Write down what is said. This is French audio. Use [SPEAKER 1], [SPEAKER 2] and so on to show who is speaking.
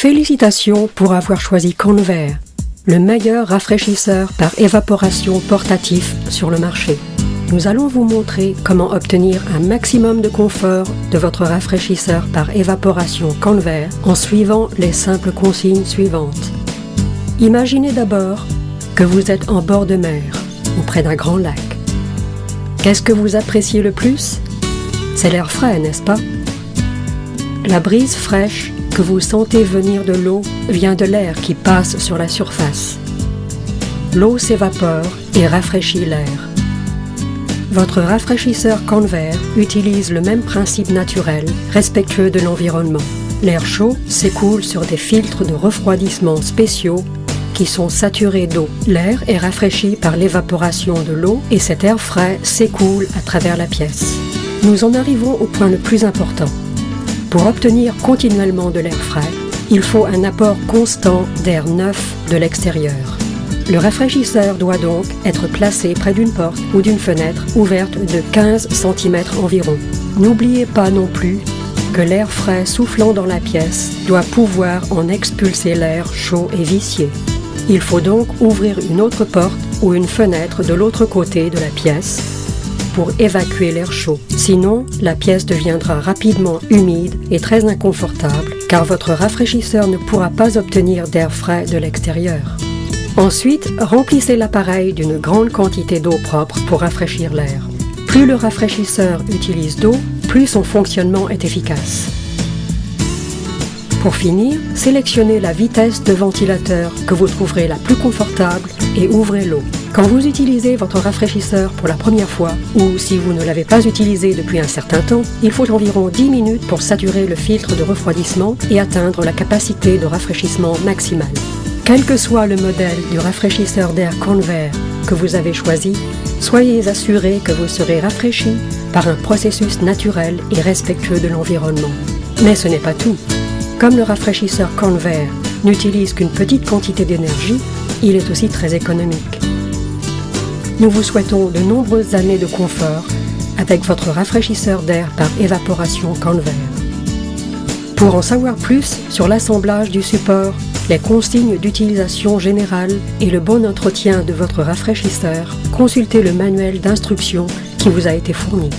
[SPEAKER 1] Félicitations pour avoir choisi Convair, le meilleur rafraîchisseur par évaporation portatif sur le marché. Nous allons vous montrer comment obtenir un maximum de confort de votre rafraîchisseur par évaporation Convair en suivant les simples consignes suivantes. Imaginez d'abord que vous êtes en bord de mer ou près d'un grand lac. Qu'est-ce que vous appréciez le plus? C'est l'air frais, n'est-ce pas? La brise fraîche que vous sentez venir de l'eau vient de l'air qui passe sur la surface. L'eau s'évapore et rafraîchit l'air. Votre rafraîchisseur Convair utilise le même principe naturel, respectueux de l'environnement. L'air chaud s'écoule sur des filtres de refroidissement spéciaux qui sont saturés d'eau. L'air est rafraîchi par l'évaporation de l'eau et cet air frais s'écoule à travers la pièce. Nous en arrivons au point le plus important. Pour obtenir continuellement de l'air frais, il faut un apport constant d'air neuf de l'extérieur. Le rafraîchisseur doit donc être placé près d'une porte ou d'une fenêtre ouverte de 15 cm environ. N'oubliez pas non plus que l'air frais soufflant dans la pièce doit pouvoir en expulser l'air chaud et vicié. Il faut donc ouvrir une autre porte ou une fenêtre de l'autre côté de la pièce pour évacuer l'air chaud. Sinon, la pièce deviendra rapidement humide et très inconfortable car votre rafraîchisseur ne pourra pas obtenir d'air frais de l'extérieur. Ensuite, remplissez l'appareil d'une grande quantité d'eau propre pour rafraîchir l'air. Plus le rafraîchisseur utilise d'eau, plus son fonctionnement est efficace. Pour finir, sélectionnez la vitesse de ventilateur que vous trouverez la plus confortable et ouvrez l'eau. Quand vous utilisez votre rafraîchisseur pour la première fois, ou si vous ne l'avez pas utilisé depuis un certain temps, il faut environ 10 minutes pour saturer le filtre de refroidissement et atteindre la capacité de rafraîchissement maximale. Quel que soit le modèle du rafraîchisseur d'air Convair que vous avez choisi, soyez assurés que vous serez rafraîchi par un processus naturel et respectueux de l'environnement. Mais ce n'est pas tout. Comme le rafraîchisseur Convair n'utilise qu'une petite quantité d'énergie, il est aussi très économique. Nous vous souhaitons de nombreuses années de confort avec votre rafraîchisseur d'air par évaporation Convair. Pour en savoir plus sur l'assemblage du support, les consignes d'utilisation générale et le bon entretien de votre rafraîchisseur, consultez le manuel d'instruction qui vous a été fourni.